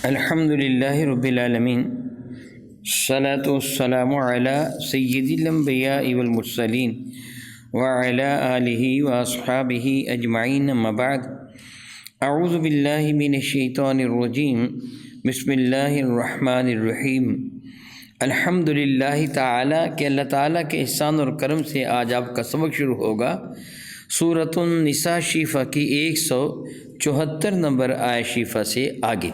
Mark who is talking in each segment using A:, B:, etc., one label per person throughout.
A: الحمد للہ رب العالمین، الصلاۃ والسلام علی سید الانبیاء والمرسلین وعلی آلہ واصحابہ اجمعین، اما بعد، اعوذ باللہ من الشیطان الرجیم، بسم اللہ الرحمن الرحیم۔ الحمد للہ تعالیٰ کہ اللہ تعالیٰ کے احسان اور کرم سے آج آپ کا سبق شروع ہوگا سورۃ النساء شیفہ کی 174 نمبر آیت شیفہ سے آگے۔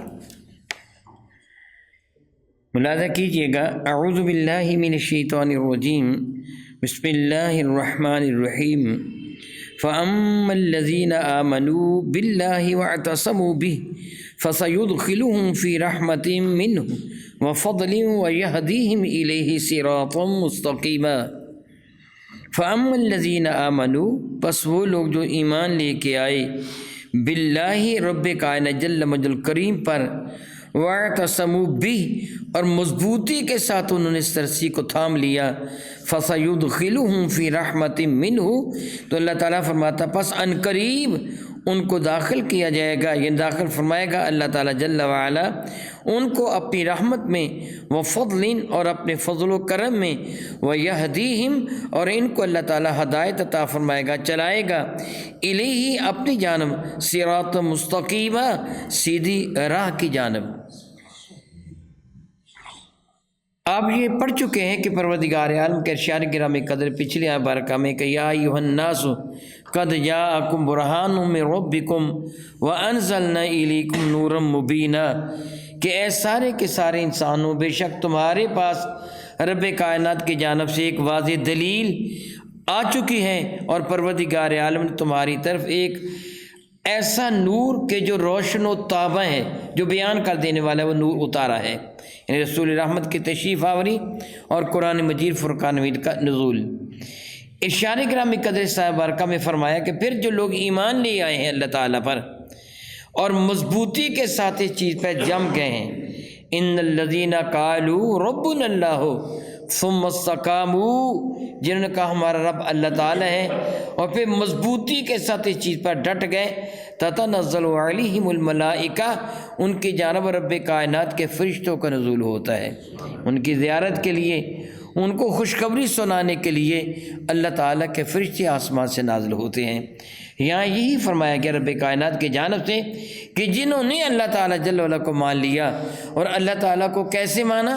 A: ملاحظہ کیجیے گا، اعوذ باللہ من الشیطان الرجیم، بسم اللہ الرحمن الرحیم۔ فَأَمَّا الَّذِينَ آمَنُوا بِاللَّهِ وَاعْتَصَمُوا بِهِ فَسَيُدْخِلُهُمْ فِي رَحْمَةٍ مِّنْهُ وَفَضْلٍ وَيَهْدِيهِمْ إِلَيْهِ صِرَاطًا مُسْتَقِيمًا۔ فَأَمَّا الَّذِينَ آمَنُوا، پس وہ لوگ جو ایمان لے کے آئے، باللہ رب کائنات جل مجد کریم پر، وَاعْتَصَمُوا بِهِ اور مضبوطی کے ساتھ انہوں نے اس رسی کو تھام لیا، فَسَيُدْخِلُهُمْ فِي رَحْمَةٍ مِّنْهُ، تو اللہ تعالیٰ فرماتا پس ان قریب ان کو داخل کیا جائے گا، یہ داخل فرمائے گا اللہ تعالیٰ جل وعلا ان کو اپنی رحمت میں، وَفَضْلٍ اور اپنے فضل و کرم میں، وَيَهْدِيهِمْ اور ان کو اللہ تعالیٰ ہدایت عطا فرمائے گا، چلائے گا، الیہ اپنی جانب، صراط مستقیمہ سیدھی راہ کی جانب۔ آپ یہ پڑھ چکے ہیں کہ پروردگار عالم کے ارشاد گرامی قدر پچھلی آیت مبارکہ میں کہ یا ایھا الناس قد جاءکم برہان من ربکم وانزلنا الیکم نورا مبینا، کہ اے سارے کے سارے انسانوں، بے شک تمہارے پاس رب کائنات کی جانب سے ایک واضح دلیل آ چکی ہے، اور پروردگار عالم نے تمہاری طرف ایک ایسا نور کہ جو روشن و تابع ہے، جو بیان کر دینے والا ہے، وہ نور اتارا ہے، یعنی رسول رحمت کی تشریف آوری اور قرآن مجید فرقان حمید کا نزول۔ ارشاد گرامی قدر صاحب بارکہ میں فرمایا کہ پھر جو لوگ ایمان لے آئے ہیں اللہ تعالیٰ پر اور مضبوطی کے ساتھ اس چیز پہ جم گئے ہیں، ان الذین قالوا ربنا اللہ ثم استقاموا، جنہوں نے کہا ہمارا رب اللہ تعالیٰ ہے اور پھر مضبوطی کے ساتھ اس چیز پر ڈٹ گئے، تتنزل علیہم الملائکہ، ان کی جانب رب کائنات کے فرشتوں کا نزول ہوتا ہے، ان کی زیارت کے لیے، ان کو خوشخبری سنانے کے لیے اللہ تعالیٰ کے فرشتے آسمان سے نازل ہوتے ہیں۔ یہاں یہی فرمایا گیا رب کائنات کی جانب سے کہ جنہوں نے اللہ تعالیٰ جل وعلا کو مان لیا، اور اللہ تعالیٰ کو کیسے مانا،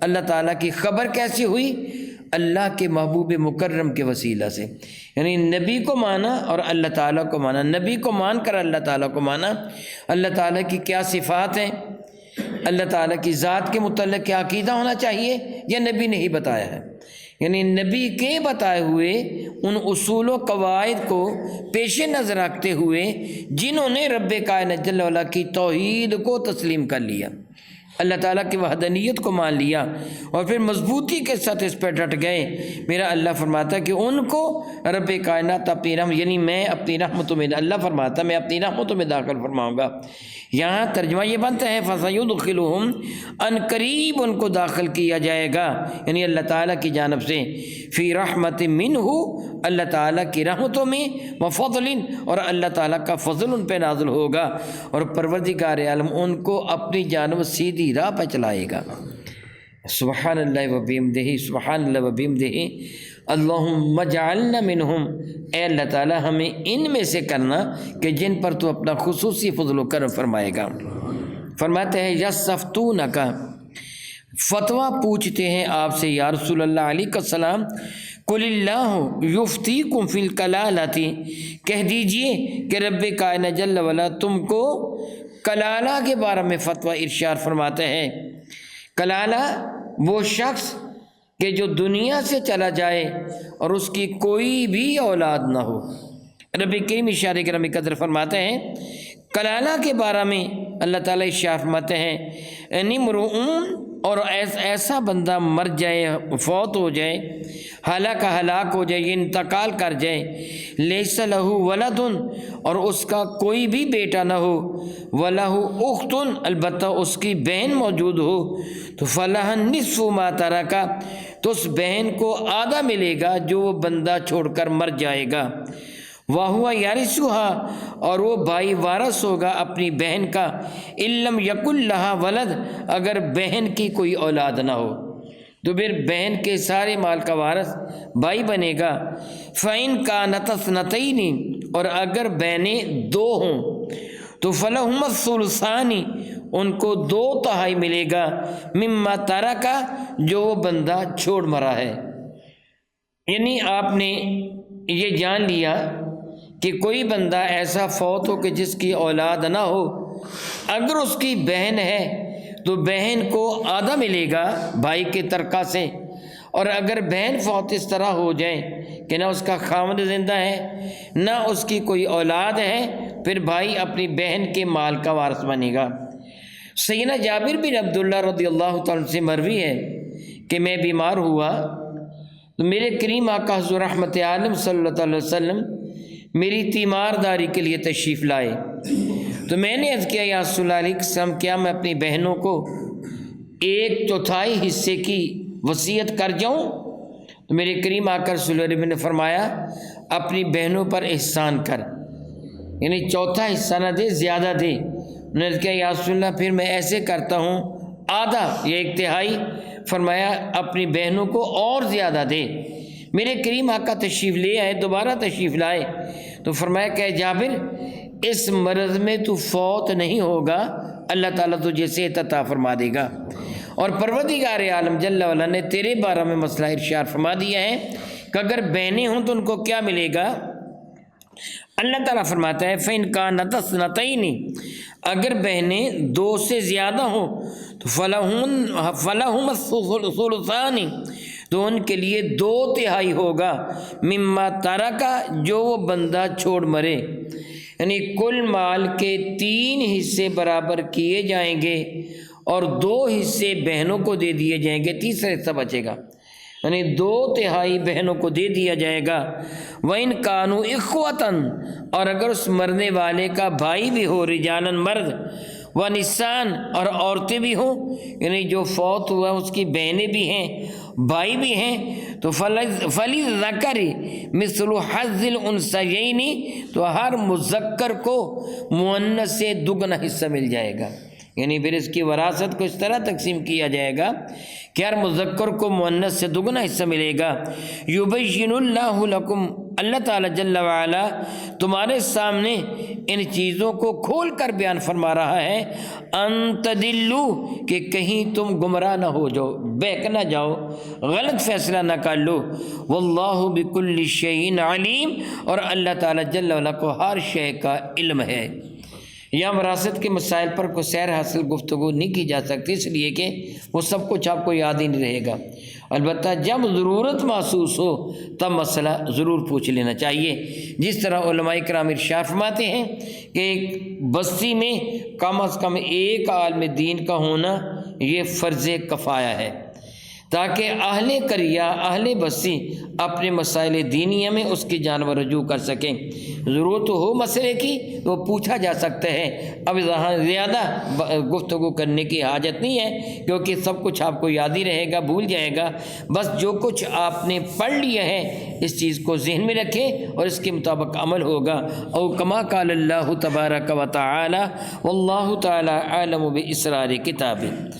A: اللہ تعالیٰ کی خبر کیسے ہوئی، اللہ کے محبوب مکرم کے وسیلہ سے، یعنی نبی کو مانا اور اللہ تعالیٰ کو مانا، نبی کو مان کر اللہ تعالیٰ کو مانا، اللہ تعالیٰ کی کیا صفات ہیں، اللہ تعالیٰ کی ذات کے متعلق کیا عقیدہ ہونا چاہیے، یہ نبی نے ہی بتایا ہے، یعنی نبی کے بتائے ہوئے ان اصول و قواعد کو پیش نظر رکھتے ہوئے جنہوں نے رب کائنات جل وعلا کی توحید کو تسلیم کر لیا، اللہ تعالیٰ کی وحدانیت کو مان لیا اور پھر مضبوطی کے ساتھ اس پہ ڈٹ گئے، میرا اللہ فرماتا ہے کہ ان کو رب کائنات اپنی رحمت، یعنی میں اپنی رحمتوں میں، اللہ فرماتا میں اپنی رحمتوں میں داخل فرماؤں گا۔ یہاں ترجمہ یہ بنتا ہے فَسَيُدْخِلُهُمْ، ان قریب ان کو داخل کیا جائے گا، یعنی اللہ تعالیٰ کی جانب سے، فی رحمت منہ، اللہ تعالیٰ کی رحمتوں میں، وفضل اور اللہ تعالیٰ کا فضل ان پہ نازل ہوگا، اور پروردگار عالم ان کو اپنی جانب سیدھی راہ پہ چلائے گا۔ سبحان اللہ وبحمدہ، سبحان اللہ وبحمدہ، اللہم اجعلنا منہم، اے اللہ تعالیٰ ہمیں ان میں سے کرنا کہ جن پر تو اپنا خصوصی فضل و کرم فرمائے گا۔ فرماتے ہیں یستفتونک، فتویٰ پوچھتے ہیں آپ سے یا رسول اللہ علیہ السلام، قل اللہ یفتیکم فی الکلالۃ، کہہ دیجئے کہ رب کائنات جل وعلا تم کو کلالہ کے بارے میں فتویٰ ارشاد فرماتے ہیں۔ کلالہ وہ شخص کہ جو دنیا سے چلا جائے اور اس کی کوئی بھی اولاد نہ ہو، رب کریم ارشاد گرامی قدر فرماتے ہیں کلالہ کے بارے میں اللہ تعالیٰ ارشاد فرماتے ہیں نمرؤن، اور ایسا بندہ مر جائے، فوت ہو جائے، ہلاک ہو جائے، انتقال کر جائے، لیس لہ ولد، اور اس کا کوئی بھی بیٹا نہ ہو، ولہ اخت، البتہ اس کی بہن موجود ہو، تو فلہ نصف ما ترک، تو اس بہن کو آدھا ملے گا جو وہ بندہ چھوڑ کر مر جائے گا، وَهُوَ يَرِثُهَا، اور وہ بھائی وارث ہوگا اپنی بہن کا، إِن لَّمْ يَكُن لَّهَا وَلَد، اگر بہن کی کوئی اولاد نہ ہو تو پھر بہن کے سارے مال کا وارث بھائی بنے گا۔ فَإِن كَانَتَا اثْنَتَيْنِ، اور اگر بہنیں دو ہوں تو فَلَهُمَا الثُّلُثَانِ، ان کو 2/3 ملے گا، مما ترکا، جو وہ بندہ چھوڑ مرا ہے۔ یعنی آپ نے یہ جان لیا کہ کوئی بندہ ایسا فوت ہو کہ جس کی اولاد نہ ہو، اگر اس کی بہن ہے تو بہن کو آدھا ملے گا بھائی کے ترکہ سے، اور اگر بہن فوت اس طرح ہو جائے کہ نہ اس کا خاوند زندہ ہے نہ اس کی کوئی اولاد ہے، پھر بھائی اپنی بہن کے مال کا وارث بنے گا۔ سیدنا جابر بن عبداللہ رضی اللہ تعالیٰ سے مروی ہے کہ میں بیمار ہوا تو میرے کریم آقا حضور رحمت عالم صلی اللہ علیہ وسلم میری تیمارداری کے لیے تشریف لائے، تو میں نے عرض کیا یا رسول اللہ علیہ وسلم، کیا میں اپنی بہنوں کو 1/4 حصے کی وصیت کر جاؤں؟ تو میرے کریم آقا رسول اللہ نے فرمایا اپنی بہنوں پر احسان کر، یعنی 1/4 حصہ نہ دے، زیادہ دے۔ انہوں نے کہا یا رسول اللہ پھر میں ایسے کرتا ہوں آدھا یا 1/3۔ فرمایا اپنی بہنوں کو اور زیادہ دے۔ میرے کریم آقا تشریف لے آئے، دوبارہ تشریف لائے تو فرمایا کہ جابر اس مرض میں تو فوت نہیں ہوگا، اللہ تعالیٰ تجھے صحت عطا فرما دے گا، اور پروردگار عالم جل وعلا نے تیرے بارے میں مسئلہ ارشاد فرما دیا ہے کہ اگر بہنیں ہوں تو ان کو کیا ملے گا؟ اللہ تعالیٰ فرماتا ہے فَإِن كَانَتَا اثْنَتَيْنِ، اگر بہنیں 2 سے زیادہ ہوں تو فَلَهُمَا الثُّلُثَانِ، تو ان کے لیے 2/3 ہوگا، مما ترکا، جو وہ بندہ چھوڑ مرے، یعنی کل مال کے 3 حصے برابر کیے جائیں گے اور 2 حصے بہنوں کو دے دیے جائیں گے، تیسرا حصہ بچے گا، یعنی 2/3 بہنوں کو دے دیا جائے گا۔ وَإِن كَانُوا إِخْوَةً، اور اگر اس مرنے والے کا بھائی بھی ہو، رجالن مرد، وَنِسَاءً، اور عورتیں بھی ہوں، یعنی جو فوت ہوا اس کی بہنیں بھی ہیں بھائی بھی ہیں، تو فَلِلذَّكَرِ مِثْلُ حَظِّ الْأُنثَيَيْنِ، تو ہر مذکر کو مؤنث سے دگنا حصہ مل جائے گا، یعنی پھر اس کی وراثت کو اس طرح تقسیم کیا جائے گا کہ ہر مذکر کو مؤنث سے دگنا حصہ ملے گا۔ یبین اللہ لکم، اللہ تعالیٰ جل وعلا تمہارے سامنے ان چیزوں کو کھول کر بیان فرما رہا ہے، ان تدلوا، کہ کہیں تم گمراہ نہ ہو جاؤ، بہک نہ جاؤ، غلط فیصلہ نہ کر لو۔ واللہ بکل شیء علیم، اور اللہ تعالیٰ جل وعلا کو ہر شے کا علم ہے۔ یہاں وراثت کے مسائل پر کوئی سیر حاصل گفتگو نہیں کی جا سکتی، اس لیے کہ وہ سب کچھ آپ کو یاد ہی نہیں رہے گا، البتہ جب ضرورت محسوس ہو تب مسئلہ ضرور پوچھ لینا چاہیے۔ جس طرح علماء کرام ارشاد فرماتے ہیں کہ ایک بستی میں کم از کم ایک عالم دین کا ہونا یہ فرض کفایہ ہے، تاکہ اہل قریہ، اہل بستی اپنے مسائل دینیہ میں اس کی جانب رجوع کر سکیں۔ ضرورت ہو مسئلے کی تو پوچھا جا سکتا ہے، اب زیادہ گفتگو کرنے کی حاجت نہیں ہے، کیونکہ سب کچھ آپ کو یاد ہی رہے گا، بھول جائے گا۔ بس جو کچھ آپ نے پڑھ لیا ہے اس چیز کو ذہن میں رکھیں اور اس کے مطابق عمل ہوگا۔ او کما قال اللہ تبارک و تعالی، واللہ تعالی عالم باسرار کتابہ۔